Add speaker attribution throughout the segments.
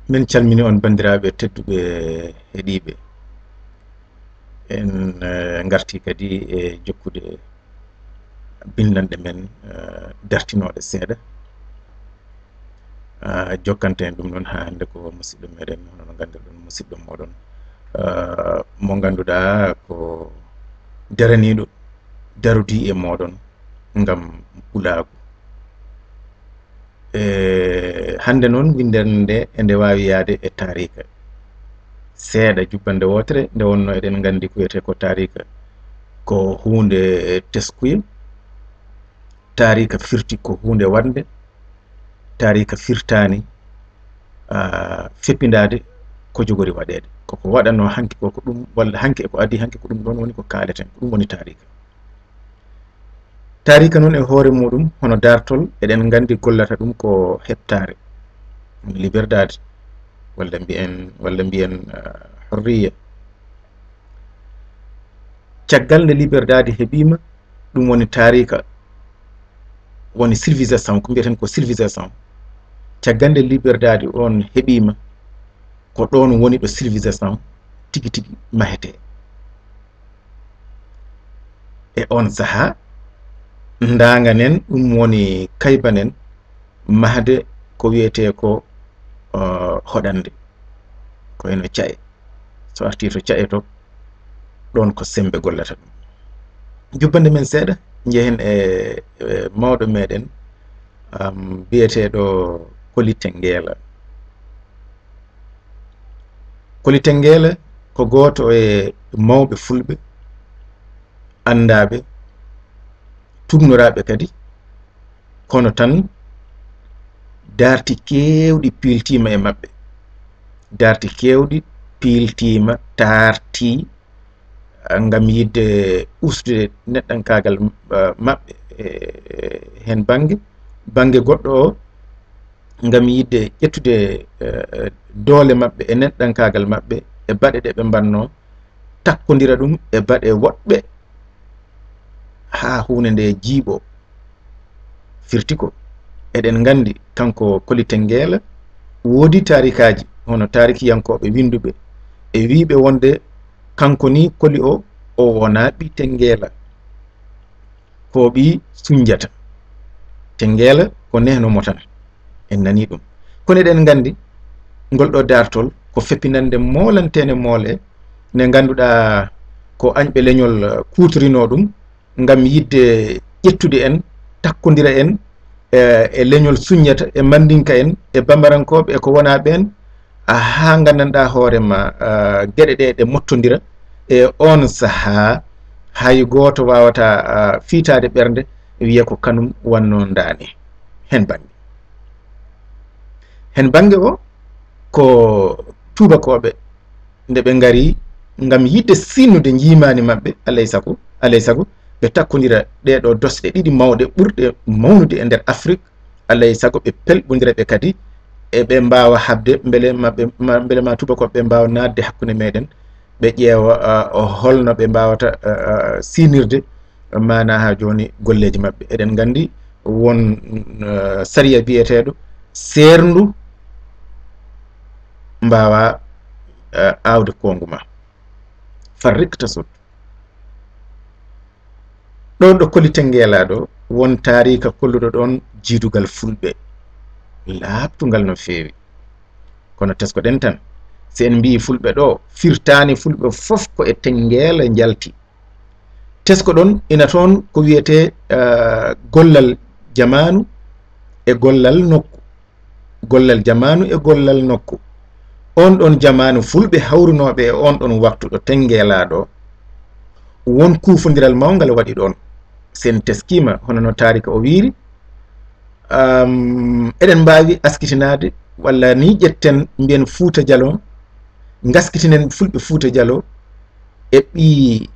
Speaker 1: min calmini on bandiraɓe tedduɓe heeɗiɓe en garti kadi e jokkude bindanɗe men dartinoɗe seeɗa jokkante en ɗum noon ha hande ko musidɗo meɗen hono ganduɗon musidɗo moɗon mo ganduɗa ko daraniɗo darudi e moɗon ngam ɓulagu hande noon windere nde ende wawi yaade e tarika seeɗa jubbande wotere nde wonno eɗen gandi ko wiyete ko tarika ko hunde teskuye tarika firti ko hunde wande tarika firtani feppidade ko jogori waɗede koko waɗanno hanki koko ɗum walla hanki eko adi hanki ko ɗum ɗon woni ko kaleten ko ɗum woni tarika tarika noon e hoore muɗum hono dartol eɗen gandi gollata ɗum ko heɓtare liberdade walla mbiyen hurriya caggal nde liberdade heɓima ɗum woni tarika woni civilisation ko mbiyeten ko civilisation caggal nde liberdade on heɓima ko ɗon woni ɗo civilisation tigi tigi mahete e on saaha ndaga nen ɗum woni kaybanen mahde ko wiyete ko hoɗande ko eno cae so arti to cae to ɗon ko sembe gollata ɗum jubbande men seeɗa jehen e mawɗo meɗen biyeteɗo Koli Tenguela. Koli Tenguela ko goto e mawɓe fulɓe andaɓe tugnoraɓe kadi kono tan darti kewɗi piltima e maɓɓe darti kewɗi piltima tarti ngam yidde usdude neɗɗankagal maɓɓe hen banggue goɗɗo o ngam yidde ƴettude doole maɓɓe e neɗɗankagal maɓɓe e baɗe ɗe ɓe mbanno takkodira ɗum e baɗe woɗɓe ha hunde nde jiiɓo firti ko eɗen gandi kanko Koli Tenguela woodi tarikaji hono tarikiyankoɓe winduɓe e wiɓe wonde kanko ni Koli o wona ɓi Tenguela ko ɓi Sunjata Tenguela ko nehnomo tan en nani ɗum kono eɗen gandi ngol ɗo dartol ko feppinande molantene moole nde ganduɗa ko añɓe leñol kutorino ɗum ngam yidde ƴettude en takkodira en e leñol Sunjata e Mandinka en e Bambarankoɓe e ko wona ɓen ha gandanɗa hoorema gueɗe ɗe ɗe mottodira e on saaha hay goto wawata fiitade ɓernde wiya ko kanum wanno ndane hen banggue o ko tubakoɓe nde ɓe gari ngam yidde sinnude jimani mabɓe alay saago ɓe takkodira ɗeɗo dosɗe ɗiɗi mawɗe ɓurɗe mawnude e nder Afrique alay saago ɓe pelɓodira ɓe kadi e ɓe mbawa habde beele ma tubakoɓe ɓe mbawa nadde hakkude meɗen ɓe ƴeewa holno ɓe mbawata sinirde mana ha joni golleji mabɓe eɗen gandi won sariya biyeteɗo serdu mbawa awde kongu ma farrikta sot ɗon ɗo Koli Tenguela ɗo won tarika kolluɗo ɗon jiidugal fulɓe labtugal no fewi kono teskoɗen tan si en mbi fulɓe ɗo firtani fulɓe fof ko e Tenguela jalti tesko ɗon ina toon ko wiyete gollal jamanu e gollal nokku gollal jamanu e gollal nokku on ɗon jamanu fulɓe hawrunoɓe e on ɗon waktu ɗo Tenguela ɗo won kufodiral mawgal waɗi ɗon sen teskima hono no tarika o wiiri eɗen mbawi askitinade walla ni ƴetten mbiyen Fouta Dialo gaskitinen fulɓe Fouta Dialo e ɓi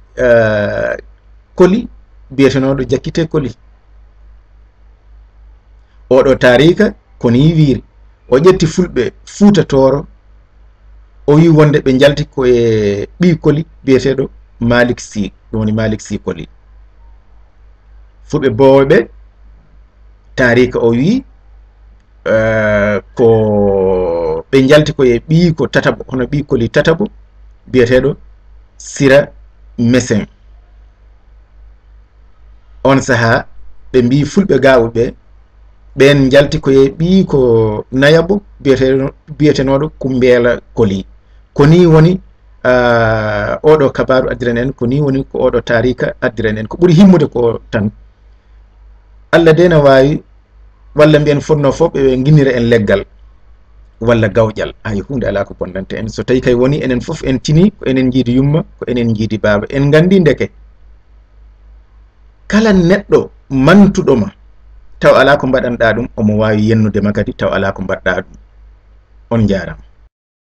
Speaker 1: Koli biyetenoɗo Jakite Koli oɗo tarika koni wiiri o ƴetti fulɓe Fouta Toro o wi wonde ɓe jalti koye ɓi Koli biyeteɗo Malick Sy ɗum woni Malick Sy Koli fulɓe bowoɓe tarika o wi ko ɓe jalti koye ɓiiko tataɓo hono ɓiikoli tataɓo biyeteɗo Sira Messen. On saha ɓe mbi fulɓe gawuɓe ɓen jalti koye ɓiiko nayaɓo biyetenoɗo Kumbela Koli. Ko ni woni oɗo kabaru addiran en, ko ni woni ko oɗo tarika addiran en. Ko ɓuri himmude ko tan Allah de na wawi walla mbiyen fonno fof ɓe guinnira en leggal walla gawƴal, hay hunde ala ko bonnante en. So tawi kay woni enen fof en tini ko enen jiidi yumma, ko enen jiidi baba. En gandi ndeke kala neɗɗo mantuɗoma taw ala ko mbaɗanɗa ɗum omo wawi yennudema kadi taw ala ko mbaɗɗa ɗum. On jarama.